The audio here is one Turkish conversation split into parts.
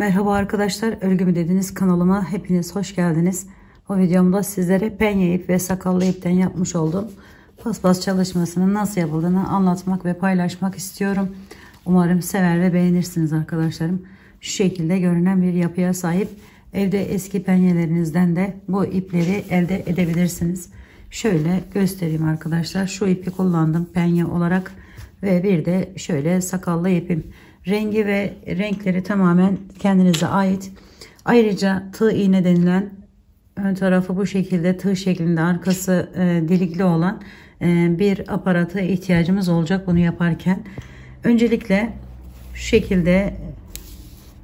Merhaba arkadaşlar, örgümü dediniz kanalıma hepiniz hoş geldiniz. Bu videomda sizlere penye ip ve sakallı ipten yapmış olduğum paspas çalışmasının nasıl yapıldığını anlatmak ve paylaşmak istiyorum. Umarım sever ve beğenirsiniz arkadaşlarım. Şu şekilde görünen bir yapıya sahip. Evde eski penyelerinizden de bu ipleri elde edebilirsiniz. Şöyle göstereyim arkadaşlar. Şu ipi kullandım penye olarak ve bir de şöyle sakallı ipim. Rengi ve renkleri tamamen kendinize ait. Ayrıca tığ iğne denilen, ön tarafı bu şekilde tığ şeklinde, arkası delikli olan bir aparata ihtiyacımız olacak bunu yaparken. Öncelikle şu şekilde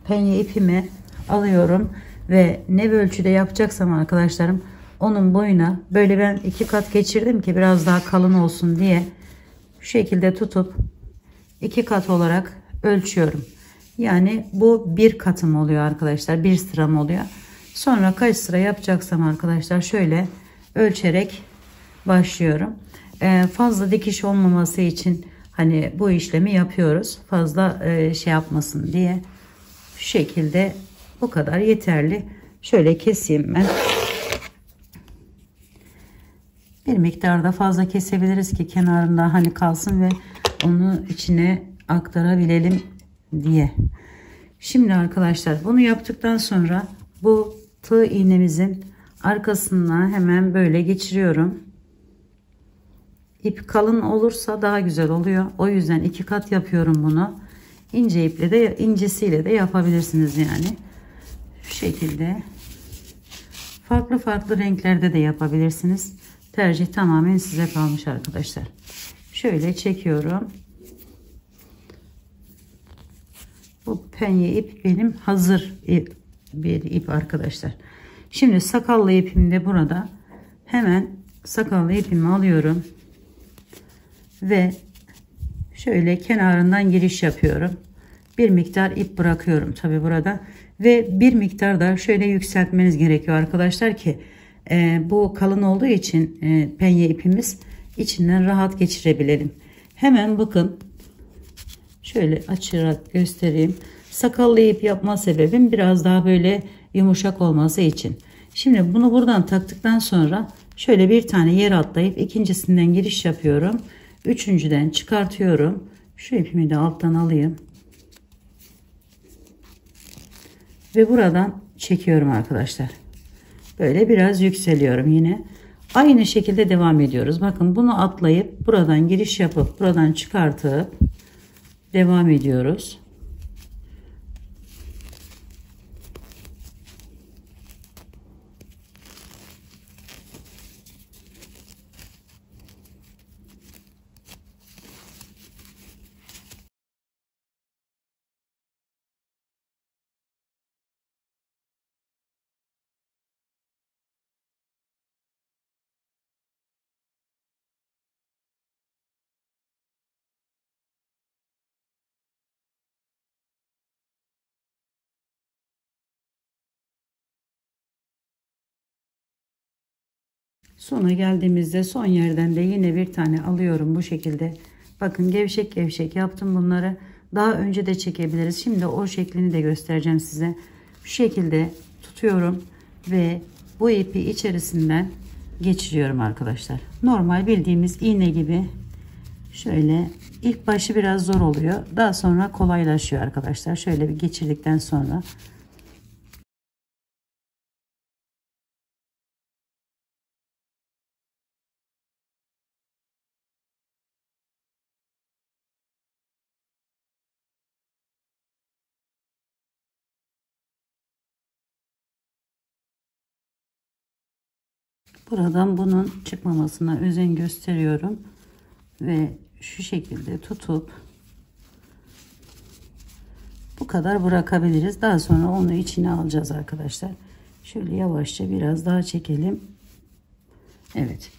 penye ipimi alıyorum ve ne ölçüde yapacaksam arkadaşlarım onun boyuna böyle ben 2 kat geçirdim ki biraz daha kalın olsun diye, şu şekilde tutup 2 kat olarak ölçüyorum. Yani bu bir katım oluyor arkadaşlar, bir sıram oluyor. Sonra kaç sıra yapacaksam arkadaşlar şöyle ölçerek başlıyorum. Fazla dikiş olmaması için hani bu işlemi yapıyoruz, fazla şey yapmasın diye. Şu şekilde bu kadar yeterli. Şöyle keseyim ben. Bir miktar da fazla kesebiliriz ki kenarında hani kalsın ve onu içine aktarabilelim diye. Şimdi arkadaşlar bunu yaptıktan sonra bu tığ iğnemizin arkasına hemen böyle geçiriyorum. İp kalın olursa daha güzel oluyor. O yüzden 2 kat yapıyorum bunu. İnce iple de, incesiyle de yapabilirsiniz yani. Şu şekilde farklı farklı renklerde de yapabilirsiniz. Tercih tamamen size kalmış arkadaşlar. Şöyle çekiyorum. Bu penye ip benim hazır bir ip arkadaşlar. Şimdi sakallı ipim de burada. Hemen sakallı ipimi alıyorum ve şöyle kenarından giriş yapıyorum. Bir miktar ip bırakıyorum tabi burada ve bir miktar da şöyle yükseltmeniz gerekiyor arkadaşlar ki bu kalın olduğu için penye ipimiz içinden rahat geçirebilelim. Hemen bakın. Şöyle açarak göstereyim. Sakallı ip yapma sebebim biraz daha böyle yumuşak olması için. Şimdi bunu buradan taktıktan sonra şöyle bir tane yer atlayıp ikincisinden giriş yapıyorum. Üçüncüden çıkartıyorum. Şu ipimi de alttan alayım. Ve buradan çekiyorum arkadaşlar. Böyle biraz yükseliyorum yine. Aynı şekilde devam ediyoruz. Bakın bunu atlayıp buradan giriş yapıp buradan çıkartıp devam ediyoruz. Sona geldiğimizde son yerden de yine bir tane alıyorum bu şekilde. Bakın gevşek gevşek yaptım bunları. Daha önce de çekebiliriz. Şimdi o şeklini de göstereceğim size. Şu şekilde tutuyorum ve bu ipi içerisinden geçiriyorum arkadaşlar. Normal bildiğimiz iğne gibi. Şöyle ilk başı biraz zor oluyor. Daha sonra kolaylaşıyor arkadaşlar. Şöyle bir geçirdikten sonra buradan bunun çıkmamasına özen gösteriyorum ve şu şekilde tutup bu kadar bırakabiliriz. Daha sonra onu içine alacağız arkadaşlar. Şöyle yavaşça biraz daha çekelim. Evet.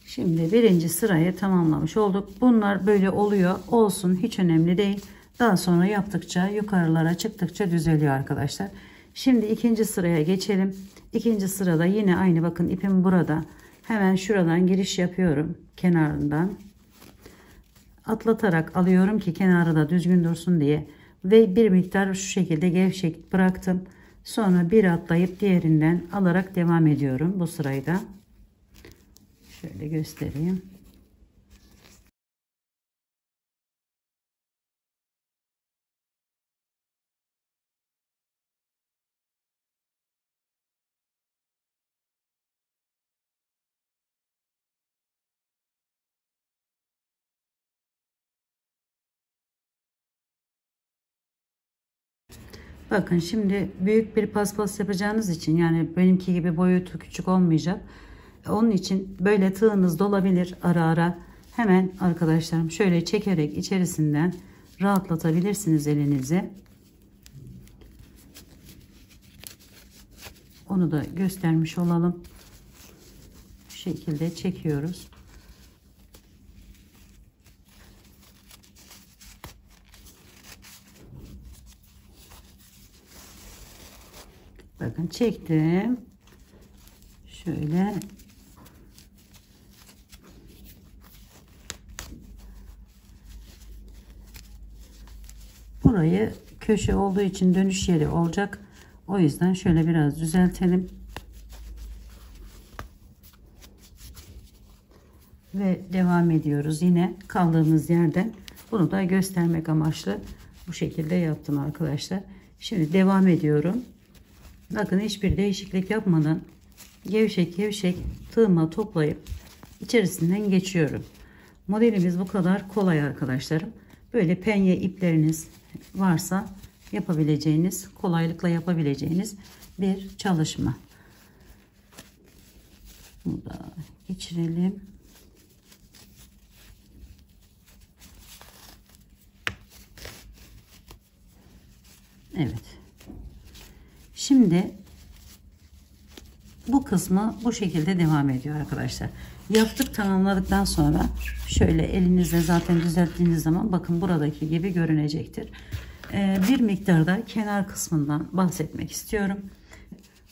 Şimdi birinci sırayı tamamlamış olduk. Bunlar böyle oluyor. Olsun, hiç önemli değil. Daha sonra yaptıkça yukarılara çıktıkça düzeliyor arkadaşlar. Şimdi ikinci sıraya geçelim. İkinci sırada yine aynı, bakın ipim burada. Hemen şuradan giriş yapıyorum. Kenarından atlatarak alıyorum ki kenarı da düzgün dursun diye. Ve bir miktar şu şekilde gevşek bıraktım. Sonra bir atlayıp diğerinden alarak devam ediyorum bu sırayı da. Şöyle göstereyim. Bakın şimdi büyük bir paspas yapacağınız için, yani benimki gibi boyutu küçük olmayacak. Onun için böyle tığınız dolabilir ara ara. Hemen arkadaşlarım şöyle çekerek içerisinden rahatlatabilirsiniz elinizi. Onu da göstermiş olalım. Bu şekilde çekiyoruz. Bakın çektim. Şöyle burayı köşe olduğu için dönüş yeri olacak. O yüzden şöyle biraz düzeltelim. Ve devam ediyoruz yine kaldığımız yerden. Bunu da göstermek amaçlı bu şekilde yaptım arkadaşlar. Şimdi devam ediyorum. Bakın hiçbir değişiklik yapmadan gevşek gevşek tığıma toplayıp içerisinden geçiyorum. Modelimiz bu kadar kolay arkadaşlarım. Böyle penye ipleriniz varsa yapabileceğiniz, kolaylıkla yapabileceğiniz bir çalışma. Bunu da geçirelim. Evet. Şimdi bu kısmı bu şekilde devam ediyor arkadaşlar. Yaptık, tamamladıktan sonra şöyle elinizle zaten düzelttiğiniz zaman bakın buradaki gibi görünecektir. Bir miktarda kenar kısmından bahsetmek istiyorum.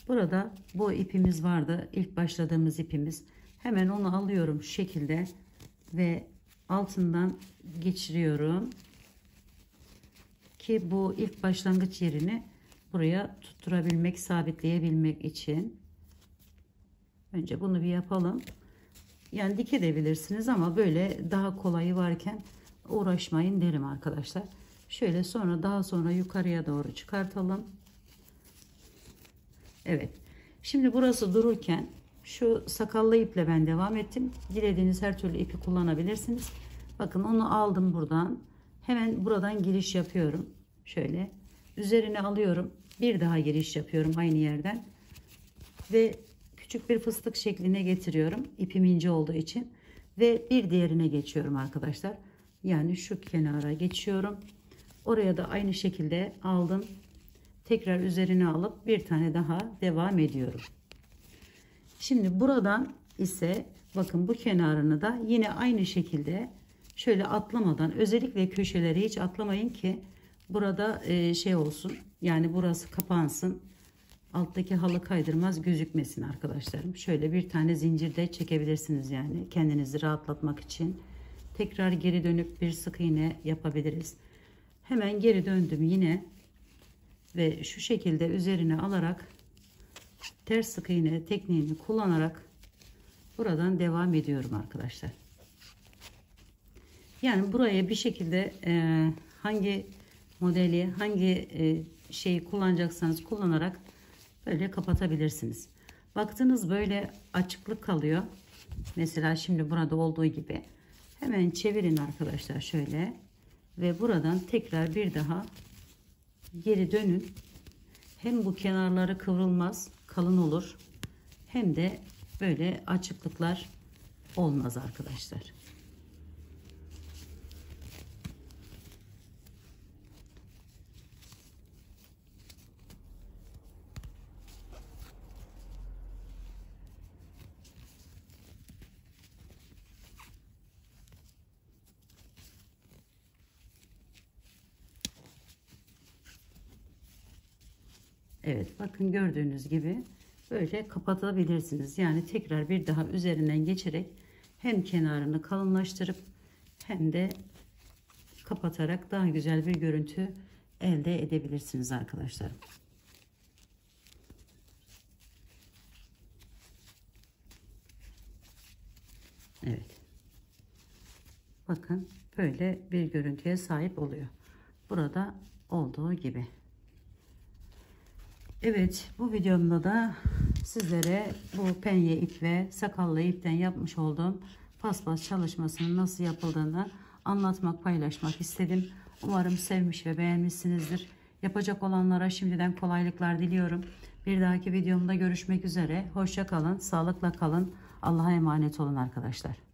Burada bu ipimiz vardı. İlk başladığımız ipimiz. Hemen onu alıyorum şu şekilde ve altından geçiriyorum. Ki bu ilk başlangıç yerini buraya tutturabilmek, sabitleyebilmek için. Önce bunu bir yapalım. Yani dikebilirsiniz ama böyle daha kolayı varken uğraşmayın derim arkadaşlar. Şöyle daha sonra yukarıya doğru çıkartalım. Evet. Şimdi burası dururken şu sakallı iple ben devam ettim. Dilediğiniz her türlü ipi kullanabilirsiniz. Bakın onu aldım buradan. Hemen buradan giriş yapıyorum. Şöyle üzerine alıyorum. Bir daha giriş yapıyorum aynı yerden. Ve küçük bir fıstık şekline getiriyorum. İpim ince olduğu için. Ve bir diğerine geçiyorum arkadaşlar. Yani şu kenara geçiyorum. Oraya da aynı şekilde aldım. Tekrar üzerine alıp bir tane daha devam ediyorum. Şimdi buradan ise bakın bu kenarını da yine aynı şekilde şöyle atlamadan, özellikle köşeleri hiç atlamayın ki burada şey olsun, yani burası kapansın, alttaki halı kaydırmaz gözükmesin arkadaşlarım. Şöyle bir tane zincir de çekebilirsiniz, yani kendinizi rahatlatmak için. Tekrar geri dönüp bir sık iğne yapabiliriz. Hemen geri döndüm yine ve şu şekilde üzerine alarak ters sık iğne tekniğini kullanarak buradan devam ediyorum arkadaşlar. Yani buraya bir şekilde hangi modeli, hangi şeyi kullanacaksanız kullanarak böyle kapatabilirsiniz. Baktınız böyle açıklık kalıyor. Mesela şimdi burada olduğu gibi hemen çevirin arkadaşlar şöyle ve buradan tekrar bir daha geri dönün. Hem bu kenarları kıvrılmaz, kalın olur, hem de böyle açıklıklar olmaz arkadaşlar. Evet, bakın gördüğünüz gibi böyle kapatabilirsiniz. Yani tekrar bir daha üzerinden geçerek hem kenarını kalınlaştırıp hem de kapatarak daha güzel bir görüntü elde edebilirsiniz arkadaşlar. Evet. Bakın böyle bir görüntüye sahip oluyor. Burada olduğu gibi. Evet, bu videomda da sizlere bu penye ip ve sakallı ipten yapmış olduğum paspas çalışmasının nasıl yapıldığını anlatmak, paylaşmak istedim. Umarım sevmiş ve beğenmişsinizdir. Yapacak olanlara şimdiden kolaylıklar diliyorum. Bir dahaki videomda görüşmek üzere. Hoşça kalın, sağlıkla kalın. Allah'a emanet olun arkadaşlar.